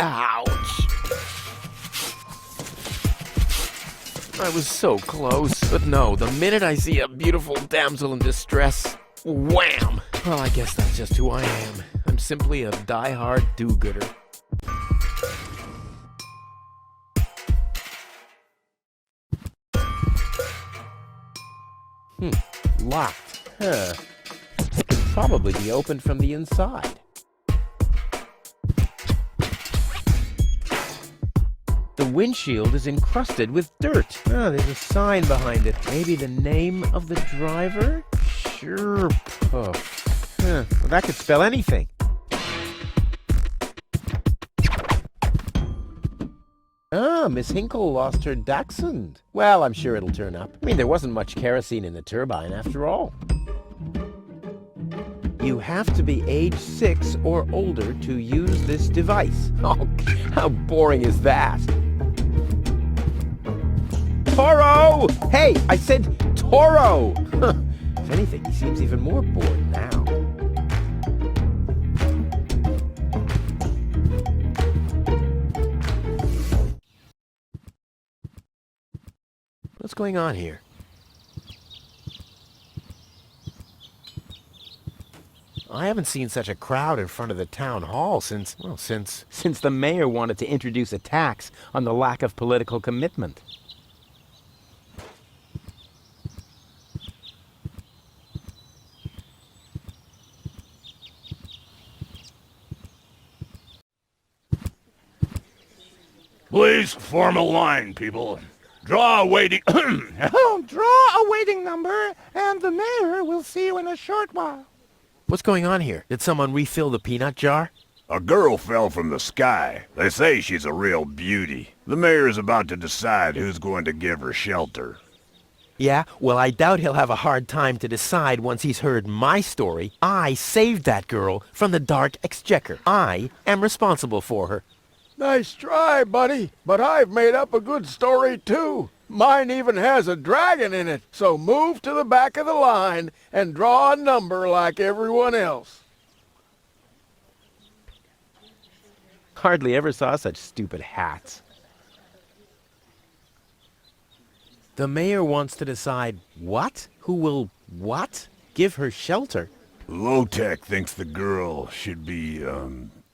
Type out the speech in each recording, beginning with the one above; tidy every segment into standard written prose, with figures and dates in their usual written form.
Ouch! I was so close. But no, the minute I see a beautiful damsel in distress, wham! Well, I guess that's just who I am. I'm simply a die-hard do-gooder. Locked. Huh. It could probably be opened from the inside. The windshield is encrusted with dirt. Oh, there's a sign behind it. Maybe the name of the driver? Sure, Puff. Well, that could spell anything. Ah, Miss Hinkle lost her dachshund. Well, I'm sure it'll turn up. I mean, there wasn't much kerosene in the turbine after all. You have to be age 6 or older to use this device. Oh, how boring is that? Toro! Hey, I said Toro! If anything, he seems even more bored now. What's going on here? I haven't seen such a crowd in front of the town hall since the mayor wanted to introduce a tax on the lack of political commitment. Please form a line, people. Draw a waiting... Draw a waiting number, and the mayor will see you in a short while. What's going on here? Did someone refill the peanut jar? A girl fell from the sky. They say she's a real beauty. The mayor's about to decide who's going to give her shelter. Yeah, well, I doubt he'll have a hard time to decide once he's heard my story. I saved that girl from the dark exchequer. I am responsible for her. Nice try, buddy, but I've made up a good story, too. Mine even has a dragon in it, so move to the back of the line and draw a number like everyone else. Hardly ever saw such stupid hats. The mayor wants to decide what? Who will what? Give her shelter. Low-Tech thinks the girl should be,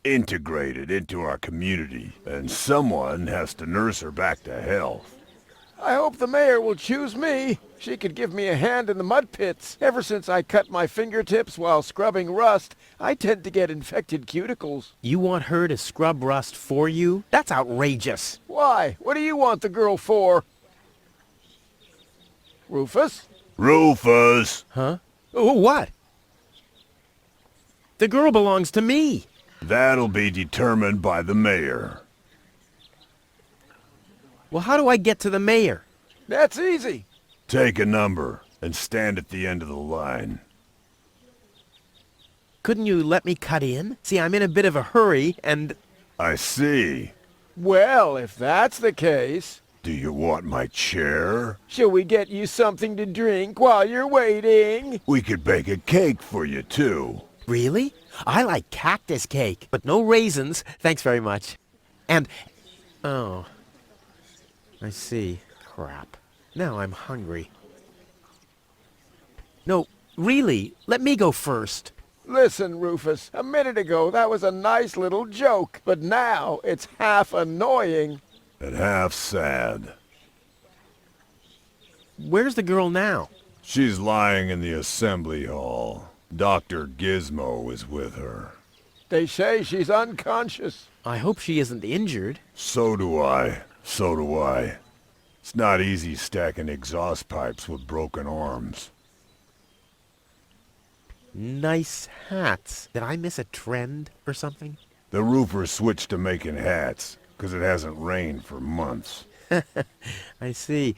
integrated into our community, and someone has to nurse her back to health. I hope the mayor will choose me. She could give me a hand in the mud pits. Ever since I cut my fingertips while scrubbing rust, I tend to get infected cuticles. You want her to scrub rust for you? That's outrageous. Why? What do you want the girl for? Rufus? Rufus! Huh? Oh, what? The girl belongs to me. That'll be determined by the mayor. Well, how do I get to the mayor? That's easy. Take a number and stand at the end of the line. Couldn't you let me cut in? See, I'm in a bit of a hurry, and... I see. Well, if that's the case... Do you want my chair? Shall we get you something to drink while you're waiting? We could bake a cake for you, too. Really? I like cactus cake, but no raisins. Thanks very much. And... Oh... I see. Crap. Now I'm hungry. No, really, let me go first. Listen, Rufus, a minute ago that was a nice little joke, but now it's half annoying. And half sad. Where's the girl now? She's lying in the assembly hall. Dr. Gizmo is with her. They say she's unconscious. I hope she isn't injured. So do I. So do I. It's not easy stacking exhaust pipes with broken arms. Nice hats. Did I miss a trend or something? The roofer switched to making hats, 'cause it hasn't rained for months. I see.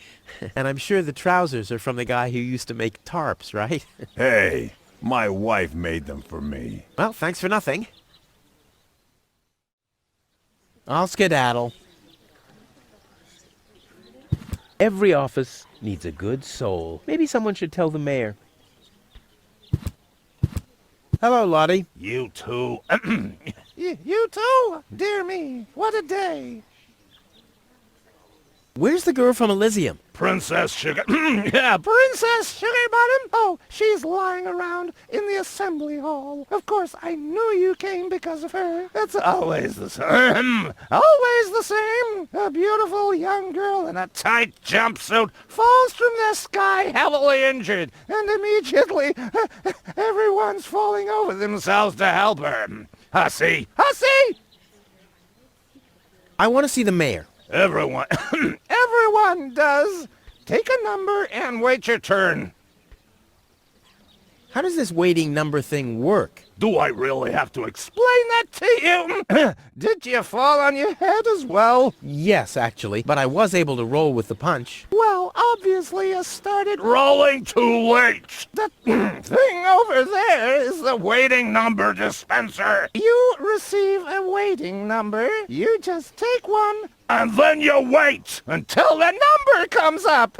And I'm sure the trousers are from the guy who used to make tarps, right? Hey, my wife made them for me. Well, thanks for nothing. I'll skedaddle. Every office needs a good soul. Maybe someone should tell the mayor. Hello, Lottie. You two. You too? Dear me, what a day. Where's the girl from Elysium? Princess Sugar... Yeah, Princess Sugarbottom? Oh, she's lying around in the assembly hall. Of course, I knew you came because of her. It's always the same. Always the same. A beautiful young girl in a tight jumpsuit falls from the sky heavily injured, and immediately everyone's falling over themselves to help her. Hussy! Hussy! I want to see the mayor. Everyone... Everyone does. Take a number and wait your turn. How does this waiting number thing work? Do I really have to explain? Explain that to you. Did you fall on your head as well? Yes, actually, but I was able to roll with the punch. Well, obviously you started... Rolling too late. The thing over there is the waiting number dispenser. You receive a waiting number. You just take one. And then you wait. Until the number comes up.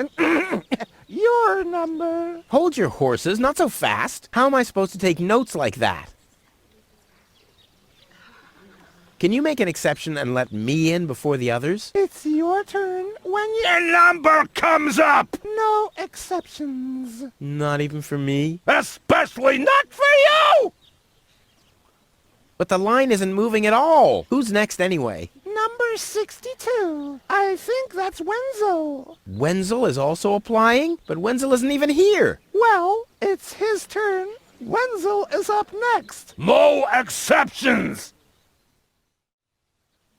Your number. Hold your horses, not so fast. How am I supposed to take notes like that? Can you make an exception and let me in before the others? It's your turn when you... Your number comes up. No exceptions. Not even for me? Especially not for you. But the line isn't moving at all. Who's next anyway? Number 62. I think that's Wenzel. Wenzel is also applying? But Wenzel isn't even here. Well, it's his turn. Wenzel is up next. No exceptions.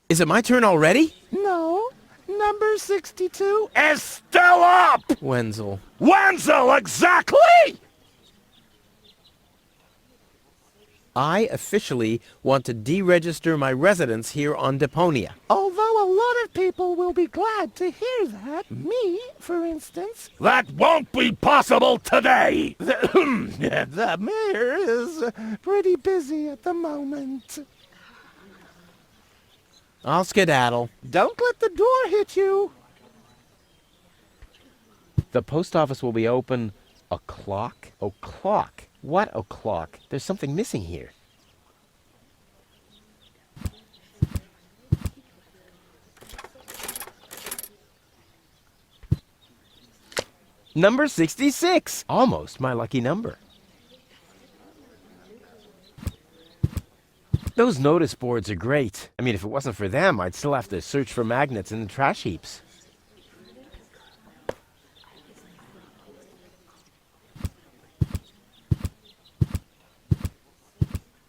Is it my turn already? No. Number 62 is still up. Wenzel. Wenzel, exactly. I officially want to deregister my residence here on Deponia. Although a lot of people will be glad to hear that. Me, for instance. That won't be possible today. The mayor is pretty busy at the moment. I'll skedaddle. Don't let the door hit you. The post office will be open o'clock? O'clock? What o'clock? There's something missing here. Number 66! Almost my lucky number. Those notice boards are great. I mean, if it wasn't for them, I'd still have to search for magnets in the trash heaps.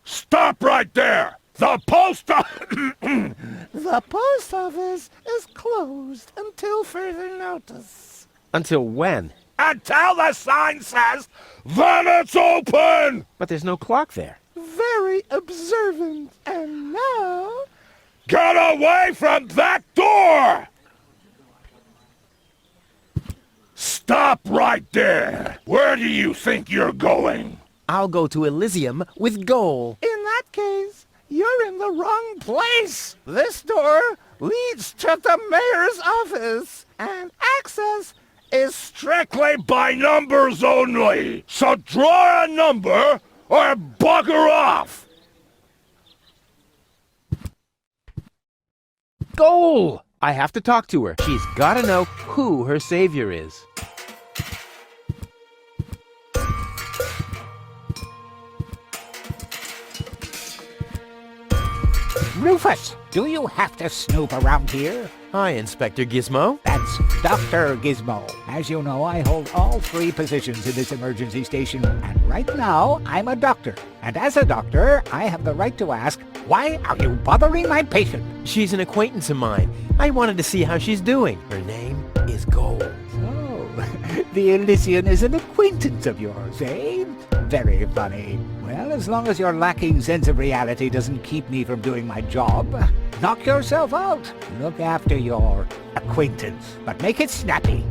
Stop right there! The post The post office is closed until further notice. Until when? Until the sign says, then it's open! But there's no clock there. Very observant. And now... Get away from that door! Stop right there! Where do you think you're going? I'll go to Elysium with Goal. In that case, you're in the wrong place. This door leads to the mayor's office, and access is Strictly by numbers only! So draw a number or bugger off! Goal! I have to talk to her. She's gotta know who her savior is. Rufus, do you have to snoop around here? Hi, Inspector Gizmo. That's Dr. Gizmo. As you know, I hold all 3 positions in this emergency station, and right now, I'm a doctor. And as a doctor, I have the right to ask, why are you bothering my patient? She's an acquaintance of mine. I wanted to see how she's doing. Her name is Goal. Oh, the Elysian is an acquaintance of yours, eh? Very funny. Well, as long as your lacking sense of reality doesn't keep me from doing my job, knock yourself out. Look after your acquaintance, but make it snappy.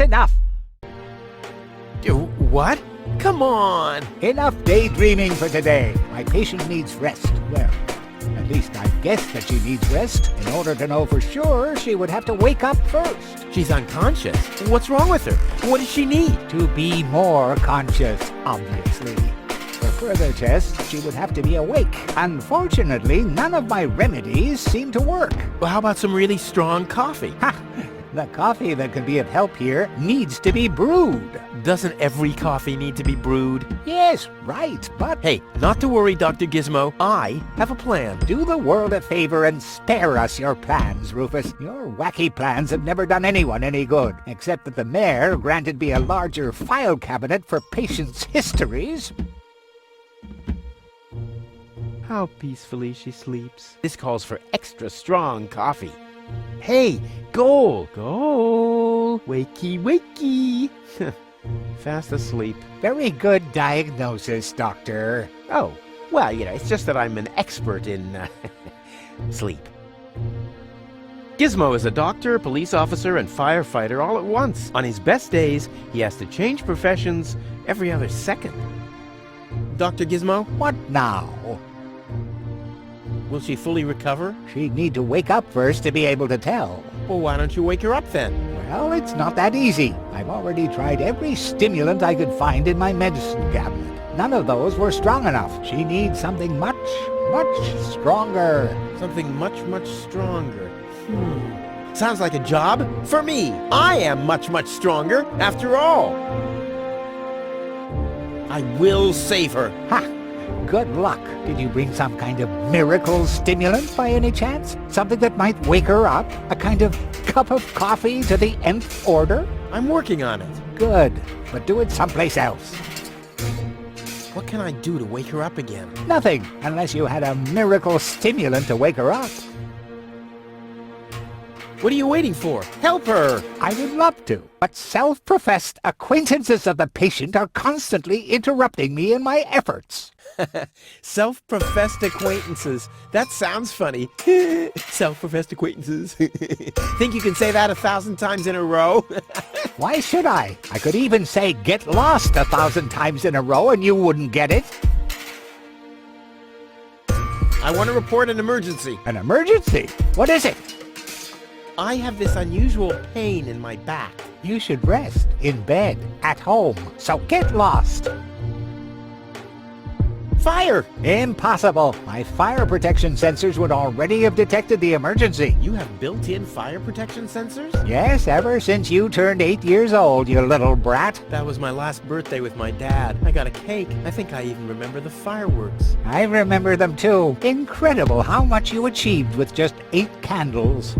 Enough! What? Come on! Enough daydreaming for today. My patient needs rest. Well, at least I guess that she needs rest. In order to know for sure, she would have to wake up first. She's unconscious. What's wrong with her? What does she need? To be more conscious, obviously. For further tests, she would have to be awake. Unfortunately, none of my remedies seem to work. Well, how about some really strong coffee? Ha! The coffee that can be of help here needs to be brewed. Doesn't every coffee need to be brewed? Yes, right, but Hey, not to worry, Dr. Gizmo. I have a plan. do the world a favor and spare us your plans, Rufus. Your wacky plans have never done anyone any good, except that the mayor granted me a larger file cabinet for patients' histories. How peacefully she sleeps. This calls for extra strong coffee. Hey, Goal! Goal! Wakey, wakey! Fast asleep. Very good diagnosis, Doctor. Oh, well, it's just that I'm an expert in sleep. Gizmo is a doctor, police officer, and firefighter all at once. On his best days, he has to change professions every other second. Dr. Gizmo, What now? will she fully recover? She'd need to wake up first to be able to tell. Well, why don't you wake her up then? Well, it's not that easy. I've already tried every stimulant I could find in my medicine cabinet. None of those were strong enough. She needs something much, much stronger. Something much, much stronger. Sounds like a job for me. I am much, much stronger after all. I will save her. Ha! Good luck. Did you bring some kind of miracle stimulant by any chance? Something that might wake her up? A kind of cup of coffee to the nth order? I'm working on it. Good, but do it someplace else. What can I do to wake her up again? Nothing, unless you had a miracle stimulant to wake her up. What are you waiting for? Help her! I would love to, but self-professed acquaintances of the patient are constantly interrupting me in my efforts. Self-professed acquaintances. That sounds funny. Self-professed acquaintances. Think you can say that 1,000 times in a row? Why should I? I could even say get lost 1,000 times in a row and you wouldn't get it. I want to report an emergency. An emergency? What is it? I have this unusual pain in my back. You should rest in bed, at home, so get lost. Fire! Impossible. My fire protection sensors would already have detected the emergency. You have built-in fire protection sensors? Yes, ever since you turned 8 years old, you little brat. That was my last birthday with my dad. I got a cake. I think I even remember the fireworks. I remember them too. Incredible how much you achieved with just 8 candles.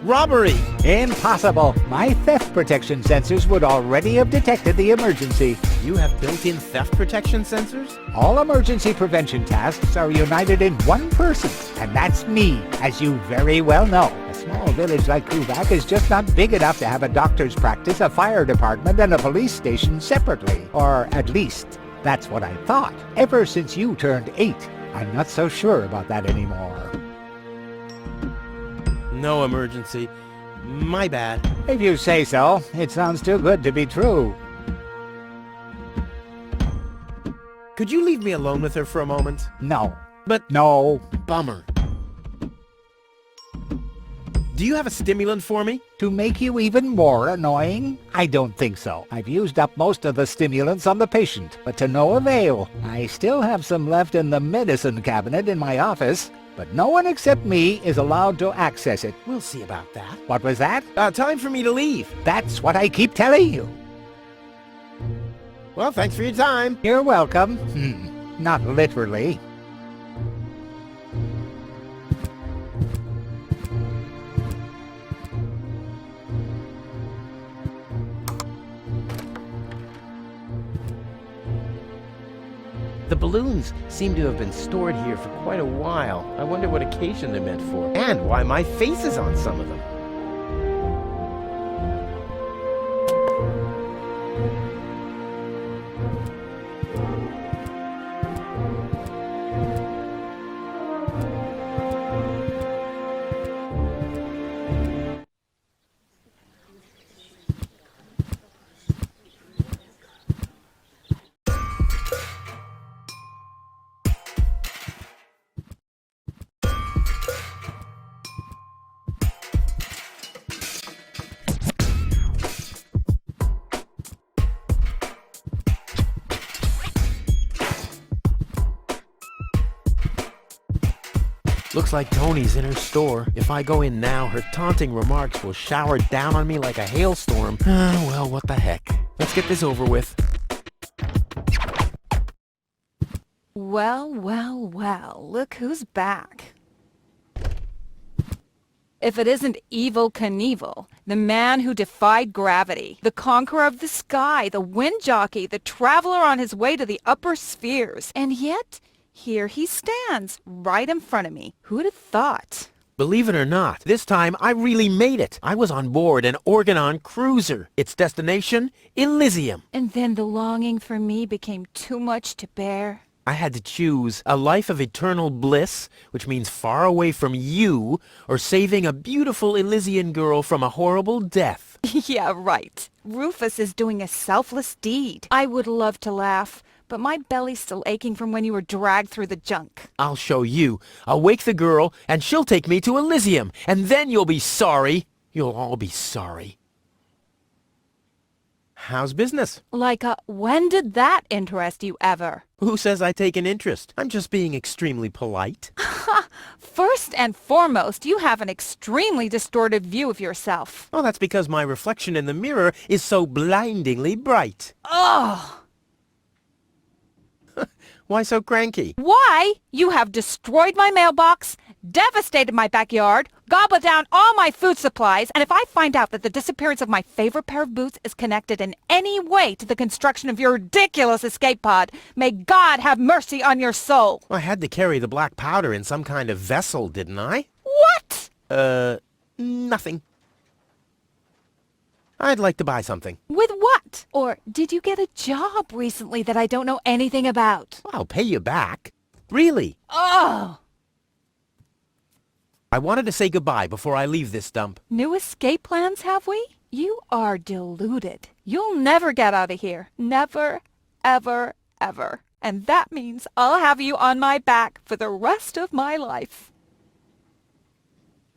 Robbery! Impossible. My theft protection sensors would already have detected the emergency. You have built-in theft protection sensors? All emergency prevention tasks are united in one person, and that's me, as you very well know. A small village like Kuvak is just not big enough to have a doctor's practice, a fire department, and a police station separately. Or at least, that's what I thought. Ever since you turned 8, I'm not so sure about that anymore. No emergency. My bad. If you say so, it sounds too good to be true. Could you leave me alone with her for a moment? No. But No. bummer. Do you have a stimulant for me? To make you even more annoying? I don't think so. I've used up most of the stimulants on the patient, but to no avail. I still have some left in the medicine cabinet in my office, but no one except me is allowed to access it. We'll see about that. What was that? Time for me to leave. That's what I keep telling you. Well, thanks for your time. You're welcome. Not literally. The balloons seem to have been stored here for quite a while. I wonder what occasion they're meant for, and why my face is on some of them. Looks like Tony's in her store. If I go in now, her taunting remarks will shower down on me like a hailstorm. Ah, well, what the heck. Let's get this over with. Well, well, well, look who's back. If it isn't Evil Knievel, the man who defied gravity, the conqueror of the sky, the wind jockey, the traveler on his way to the upper spheres, and yet here he stands, right in front of me. Who'd have thought? Believe it or not, this time I really made it. I was on board an Organon cruiser. Its destination, Elysium. And then the longing for me became too much to bear. I had to choose a life of eternal bliss, which means far away from you, or saving a beautiful Elysian girl from a horrible death. Yeah, right. Rufus is doing a selfless deed. I would love to laugh, but my belly's still aching from when you were dragged through the junk. I'll show you. I'll wake the girl, and she'll take me to Elysium, and then you'll be sorry. You'll all be sorry. How's business? Like, when did that interest you ever? Who says I take an interest? I'm just being extremely polite. First and foremost, you have an extremely distorted view of yourself. Oh, that's because my reflection in the mirror is so blindingly bright. Ugh! Why so cranky? Why? You have destroyed my mailbox, devastated my backyard, gobbled down all my food supplies, and if I find out that the disappearance of my favorite pair of boots is connected in any way to the construction of your ridiculous escape pod, may God have mercy on your soul. I had to carry the black powder in some kind of vessel, didn't I? What? Nothing. I'd like to buy something. With what? Or did you get a job recently that I don't know anything about? I'll pay you back. Really. Oh! I wanted to say goodbye before I leave this dump. New escape plans, have we? You are deluded. You'll never get out of here. Never, ever, ever. And that means I'll have you on my back for the rest of my life.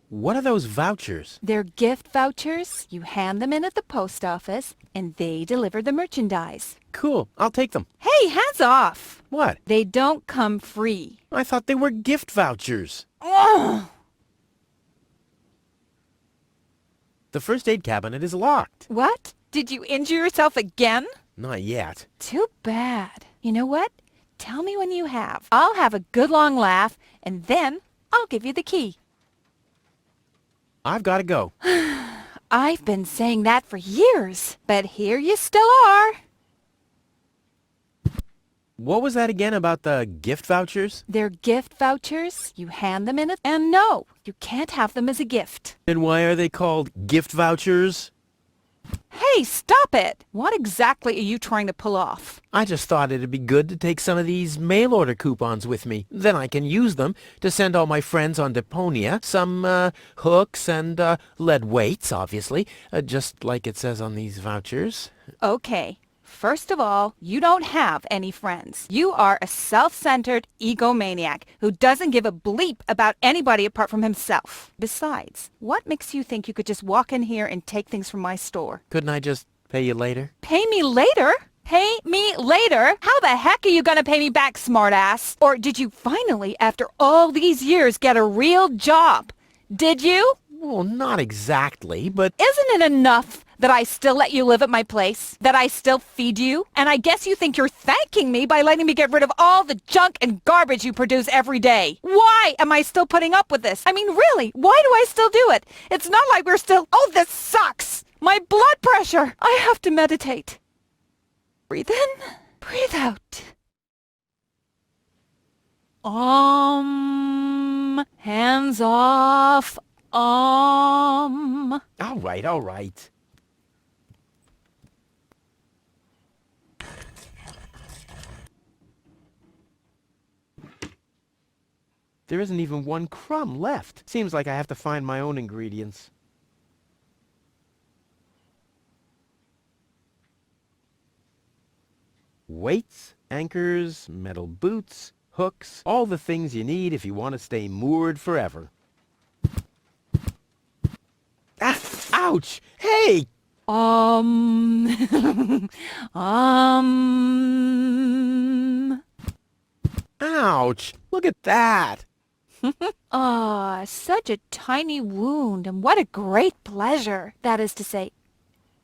What are those vouchers? They're gift vouchers. You hand them in at the post office, and they deliver the merchandise. Cool. I'll take them. Hey, hands off! What? They don't come free. I thought they were gift vouchers. Ugh! The first aid cabinet is locked. What? Did you injure yourself again? Not yet. Too bad. You know what? Tell me when you have. I'll have a good long laugh, and then I'll give you the key. I've got to go. I've been saying that for years, but here you still are. What was that again about the gift vouchers? They're gift vouchers. You hand them in and no, you can't have them as a gift. And why are they called gift vouchers? Hey, stop it! What exactly are you trying to pull off? I just thought it'd be good to take some of these mail order coupons with me. Then I can use them to send all my friends on Deponia some hooks and lead weights, obviously, just like it says on these vouchers. Okay. First of all, you don't have any friends. You are a self-centered egomaniac who doesn't give a bleep about anybody apart from himself. Besides, what makes you think you could just walk in here and take things from my store? Couldn't I just pay you later? Pay me later? Pay me later? How the heck are you gonna pay me back, smartass? Or did you finally, after all these years, get a real job? Did you? Well, not exactly, but... Isn't it enough that I still let you live at my place? That I still feed you? And I guess you think you're thanking me by letting me get rid of all the junk and garbage you produce every day. Why am I still putting up with this? I mean, really, why do I still do it? It's not like we're still... Oh, this sucks! My blood pressure! I have to meditate. Breathe in, breathe out. Hands off. All right. There isn't even one crumb left. Seems like I have to find my own ingredients. Weights, anchors, metal boots, hooks, all the things you need if you want to stay moored forever. Ah, ouch! Hey! Ouch! Look at that! Ah, such a tiny wound, and what a great pleasure. That is to say,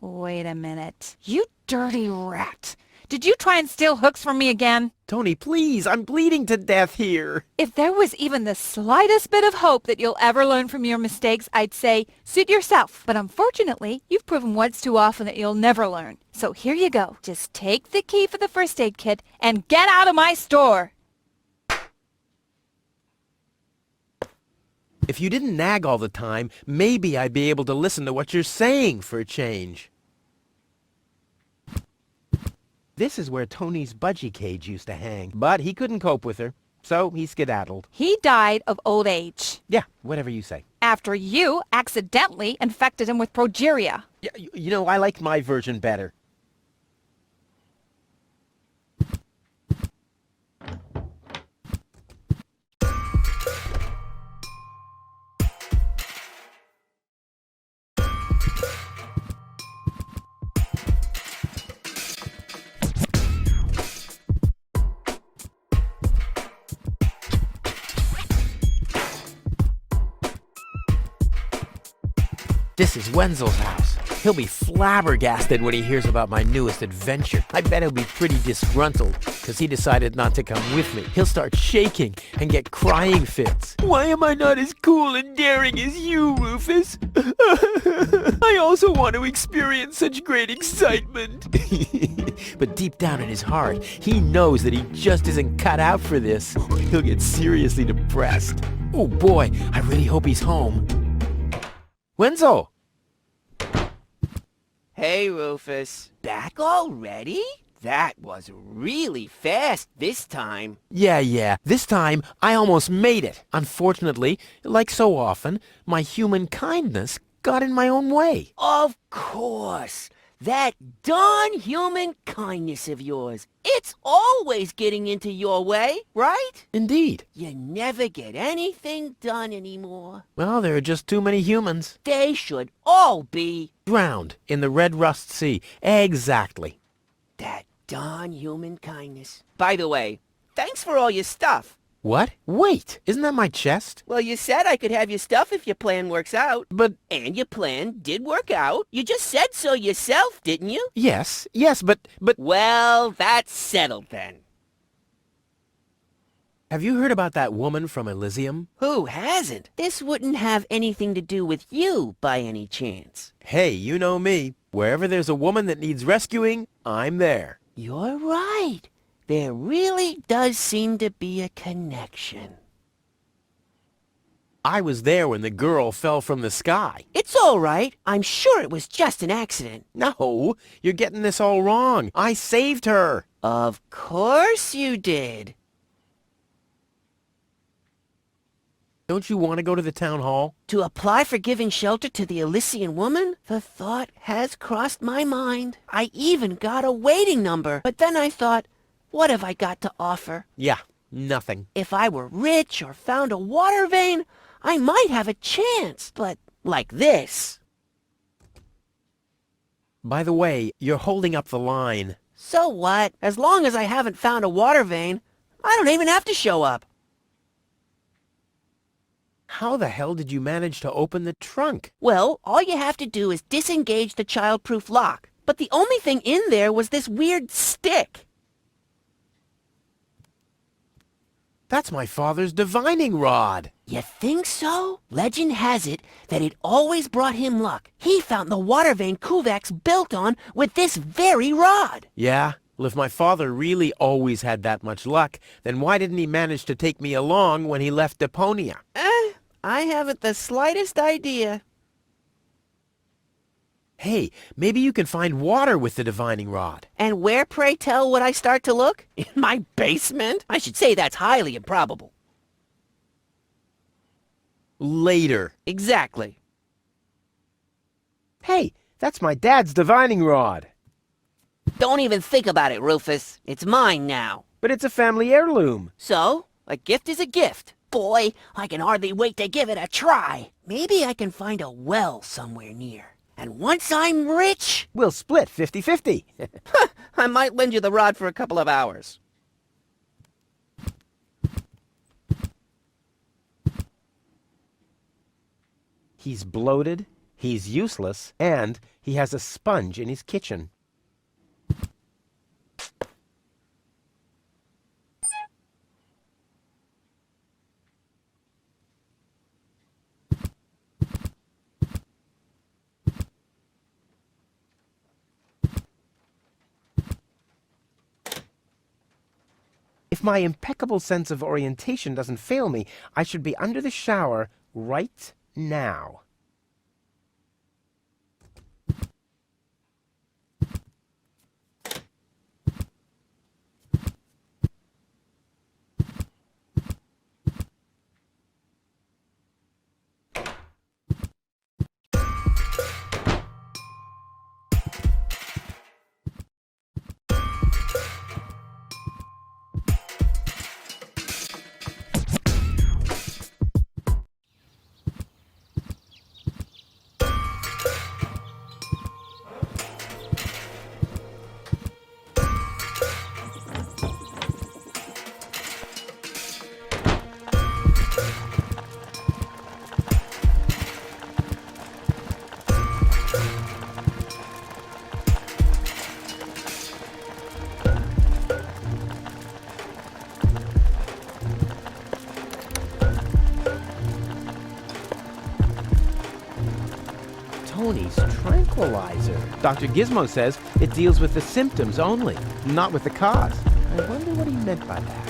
wait a minute. You dirty rat. Did you try and steal hooks from me again? Tony, please, I'm bleeding to death here. If there was even the slightest bit of hope that you'll ever learn from your mistakes, I'd say, suit yourself. But unfortunately, you've proven once too often that you'll never learn. So here you go. Just take the key for the first aid kit and get out of my store. If you didn't nag all the time, maybe I'd be able to listen to what you're saying for a change. This is where Tony's budgie cage used to hang, but he couldn't cope with her, so he skedaddled. He died of old age. Yeah, whatever you say. After you accidentally infected him with progeria. Yeah, you know, I like my version better. This is Wenzel's house. He'll be flabbergasted when he hears about my newest adventure. I bet he'll be pretty disgruntled, because he decided not to come with me. He'll start shaking and get crying fits. Why am I not as cool and daring as you, Rufus? I also want to experience such great excitement. But deep down in his heart, he knows that he just isn't cut out for this. He'll get seriously depressed. Oh boy, I really hope he's home. Wenzel! Hey, Rufus. Back already? That was really fast this time. Yeah. This time, I almost made it. Unfortunately, like so often, my human kindness got in my own way. Of course. That darn human kindness of yours. It's always getting into your way, right? Indeed. You never get anything done anymore. Well, there are just too many humans. They should all be Drowned in the Red Rust Sea. Exactly. that darn human kindness. By the way, thanks for all your stuff. What? Wait, isn't that my chest? Well, you said I could have your stuff if your plan works out. But, And your plan did work out. You just said so yourself, didn't you? yes, but... Well, that's settled then. Have you heard about that woman from Elysium? Who hasn't? This wouldn't have anything to do with you by any chance. Hey, you know me. Wherever there's a woman that needs rescuing, I'm there. You're right. There really does seem to be a connection. I was there when the girl fell from the sky. It's all right. I'm sure it was just an accident. No, you're getting this all wrong. I saved her. Of course you did. Don't you want to go to the town hall? To apply for giving shelter to the Elysian woman? The thought has crossed my mind. I even got a waiting number. But then I thought, what have I got to offer? Yeah, nothing. If I were rich or found a water vein, I might have a chance. But like this. By the way, you're holding up the line. So what? As long as I haven't found a water vein, I don't even have to show up. How the hell did you manage to open the trunk? Well, all you have to do is disengage the child-proof lock. But the only thing in there was this weird stick. That's my father's divining rod. You think so? Legend has it that it always brought him luck. He found the water vein Kuvak's built on with this very rod. Yeah? Well, if my father really always had that much luck, then why didn't he manage to take me along when he left Deponia? I haven't the slightest idea. Hey, maybe you can find water with the divining rod. And where, pray tell, would I start to look? In my basement? I should say that's highly improbable. Later. Exactly. Hey, that's my dad's divining rod. Don't even think about it, Rufus. It's mine now. But it's a family heirloom. So, a gift is a gift. Boy, I can hardly wait to give it a try. Maybe I can find a well somewhere near. And once I'm rich, We'll split 50-50. I might lend you the rod for a couple of hours. He's bloated, he's useless, and he has a sponge in his kitchen. If my impeccable sense of orientation doesn't fail me, I should be under the shower right now. Tony's tranquilizer. Dr. Gizmo says it deals with the symptoms only, not with the cause. I wonder what he meant by that.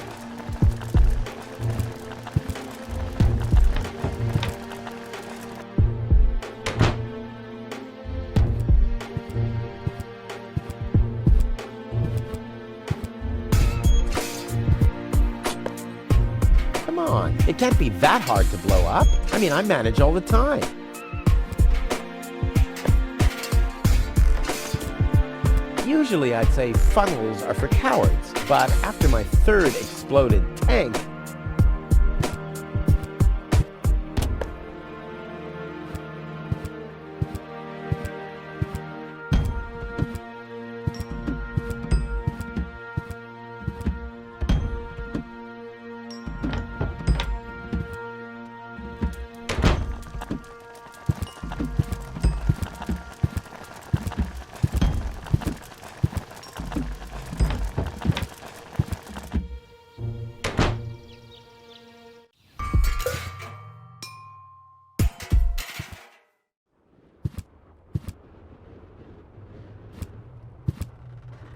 Come on, it can't be that hard to blow up. I mean, I manage all the time. Usually I'd say funnels are for cowards, but after my third exploded tank...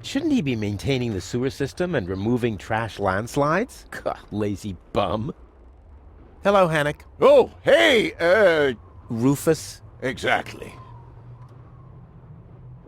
Shouldn't he be maintaining the sewer system and removing trash landslides? Gah, lazy bum. Hello, Hannock. Oh, hey, Rufus. exactly.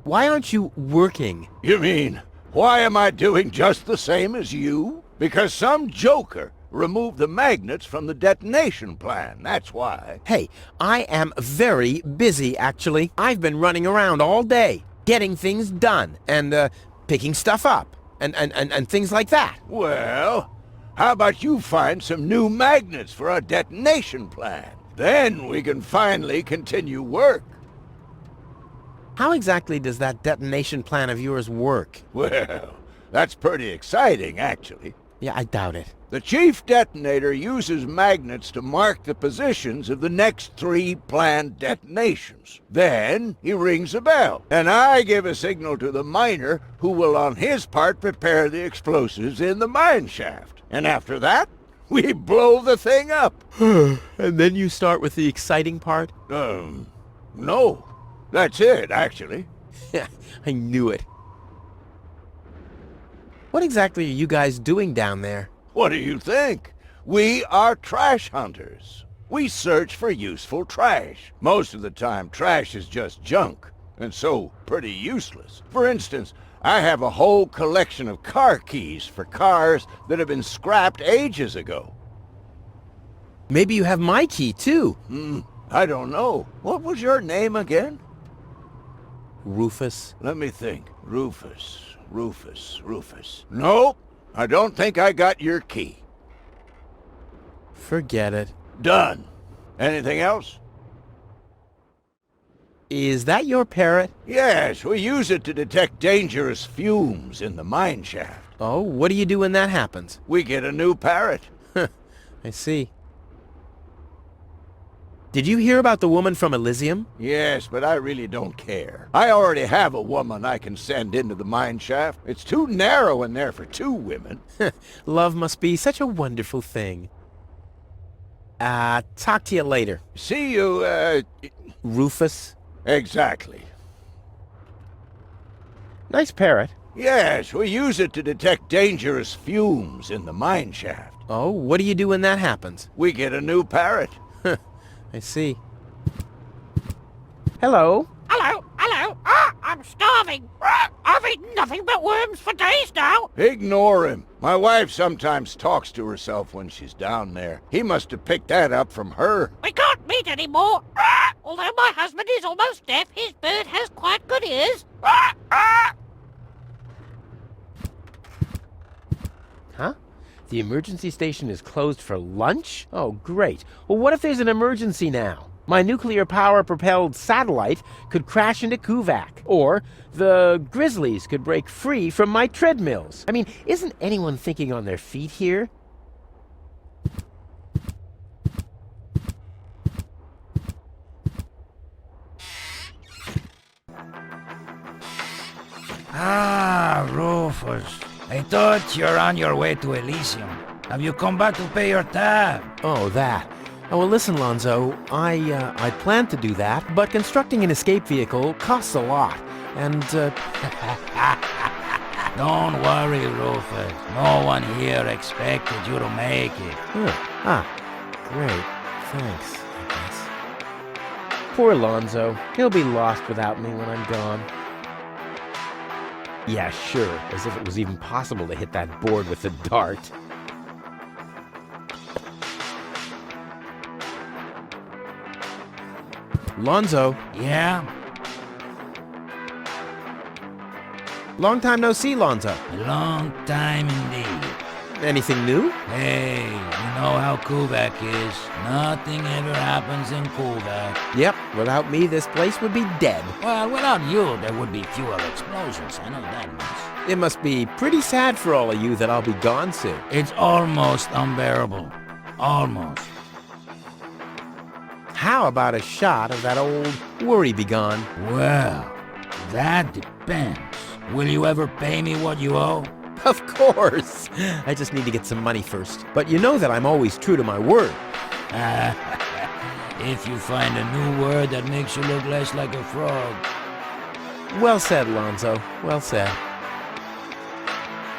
Why aren't you working? You mean, why am I doing just the same as you? Because some joker removed the magnets from the detonation plan, that's why. Hey, I am very busy, actually. I've been running around all day, getting things done, and, picking stuff up, and things like that. Well, how about you find some new magnets for our detonation plan? Then we can finally continue work. How exactly does that detonation plan of yours work? Well, that's pretty exciting, actually. Yeah, I doubt it. The chief detonator uses magnets to mark the positions of the next 3 planned detonations. Then he rings a bell, and I give a signal to the miner who will on his part prepare the explosives in the mine shaft. And after that, we blow the thing up. And then you start with the exciting part? No. That's it, actually. Yeah, I knew it. What exactly are you guys doing down there? What do you think? We are trash hunters. We search for useful trash. Most of the time, trash is just junk, and so pretty useless. For instance, I have a whole collection of car keys for cars that have been scrapped ages ago. Maybe you have my key, too. I don't know. What was your name again? Rufus. Let me think. Rufus. Nope. I don't think I got your key. Forget it. Done. Anything else? Is that your parrot? Yes, we use it to detect dangerous fumes in the mine shaft. Oh, what do you do when that happens? We get a new parrot. I see. Did you hear about the woman from Elysium? Yes, but I really don't care. I already have a woman I can send into the mine shaft. It's too narrow in there for 2 women. Love must be such a wonderful thing. Talk to you later. See you, Rufus? Exactly. Nice parrot. Yes, we use it to detect dangerous fumes in the mine shaft. Oh, what do you do when that happens? We get a new parrot. I see. Hello? Hello, hello. Ah, I'm starving. Ah, I've eaten nothing but worms for days now. Ignore him. My wife sometimes talks to herself when she's down there. He must have picked that up from her. We can't meet anymore. Ah, although my husband is almost deaf, his bird has quite good ears. Ah, ah. Huh? The emergency station is closed for lunch? Oh, great. Well, what if there's an emergency now? My nuclear power-propelled satellite could crash into Kuvak. Or the grizzlies could break free from my treadmills. I mean, isn't anyone thinking on their feet here? Ah, Rufus. I thought you're on your way to Elysium. Have you come back to pay your tab? Oh, that. Oh, well, listen, Lonzo. I planned to do that, but constructing an escape vehicle costs a lot. And, Don't worry, Rufus. No one here expected you to make it. Great. Thanks, I guess. Poor Lonzo. He'll be lost without me when I'm gone. Yeah, sure. As if it was even possible to hit that board with a dart. Lonzo. Yeah? Long time no see, Lonzo. A long time indeed. Anything new? Hey, you know how Kuvak is. Nothing ever happens in Kuvak. Yep. Without me, this place would be dead. Well, without you, there would be fewer explosions. I know that much. It must be pretty sad for all of you that I'll be gone soon. It's almost unbearable. Almost. How about a shot of that old worry begone? Well, that depends. Will you ever pay me what you owe? Of course. I just need to get some money first. But you know that I'm always true to my word. If you find a new word that makes you look less like a frog. Well said, Lonzo. Well said.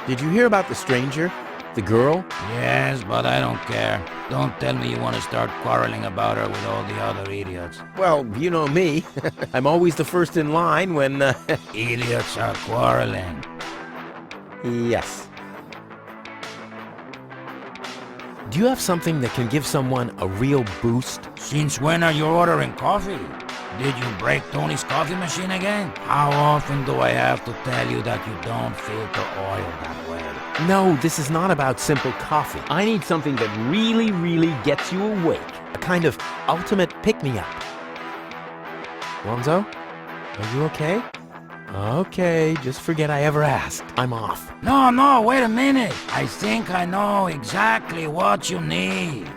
Did you hear about the stranger? The girl? Yes, but I don't care. Don't tell me you want to start quarreling about her with all the other idiots. Well, you know me. I'm always the first in line when, Idiots are quarreling. Yes. Do you have something that can give someone a real boost? Since when are you ordering coffee? Did you break Tony's coffee machine again? How often do I have to tell you that you don't filter oil that way? No, this is not about simple coffee. I need something that really, really gets you awake. A kind of ultimate pick-me-up. Lonzo, are you okay? Okay, just forget I ever asked. I'm off. No, wait a minute. I think I know exactly what you need.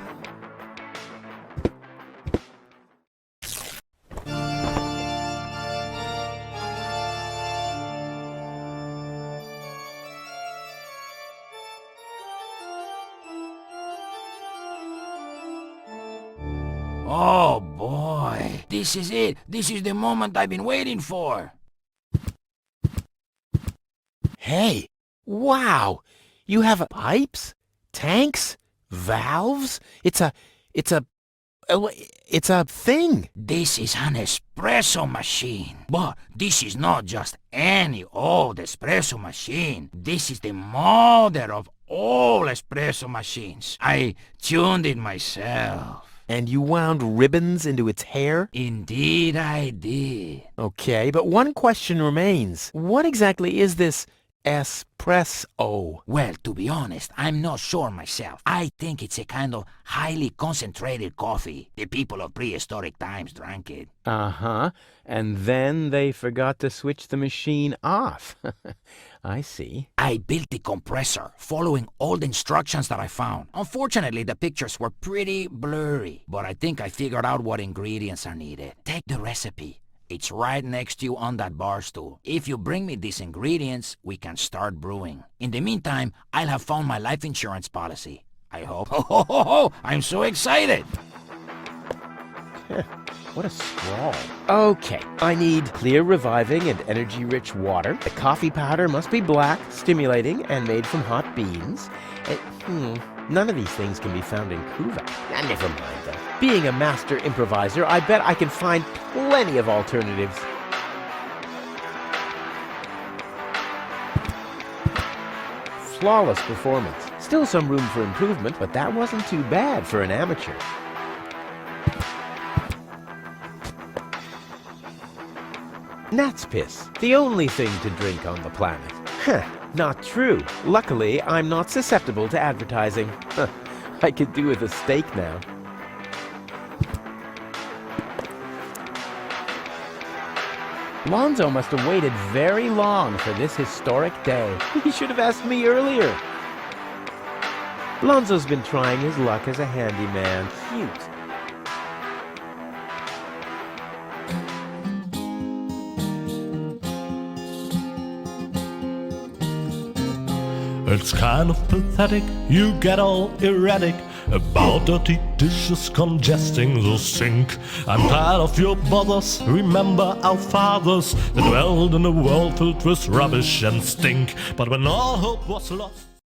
Oh boy, this is it. This is the moment I've been waiting for. Hey, wow! You have pipes, tanks, valves. It's a thing. This is an espresso machine. But this is not just any old espresso machine. This is the mother of all espresso machines. I tuned it myself. And you wound ribbons into its hair? Indeed I did. Okay, but one question remains. What exactly is this Espresso. Well, to be honest, I'm not sure myself. I think it's a kind of highly concentrated coffee. The people of prehistoric times drank it. Uh-huh. And then they forgot to switch the machine off. I see. I built the compressor, following all the instructions that I found. Unfortunately, the pictures were pretty blurry, but I think I figured out what ingredients are needed. Take the recipe. It's right next to you on that bar stool. If you bring me these ingredients, we can start brewing. In the meantime, I'll have found my life insurance policy. I hope. Oh, I'm so excited! What a scrawl. Okay, I need clear, reviving, and energy-rich water. The coffee powder must be black, stimulating, and made from hot beans. None of these things can be found in Kuva. Never mind, though. Being a master improviser, I bet I can find plenty of alternatives. Flawless performance. Still some room for improvement, but that wasn't too bad for an amateur. Gnat's piss, the only thing to drink on the planet. Not true. Luckily, I'm not susceptible to advertising. I could do with a steak now. Lonzo must have waited very long for this historic day. He should have asked me earlier. Lonzo's been trying his luck as a handyman. Cute. It's kind of pathetic, you get all erratic about dirty dishes congesting the sink. I'm tired of your bothers, remember our fathers that dwelled in a world filled with rubbish and stink. But when all hope was lost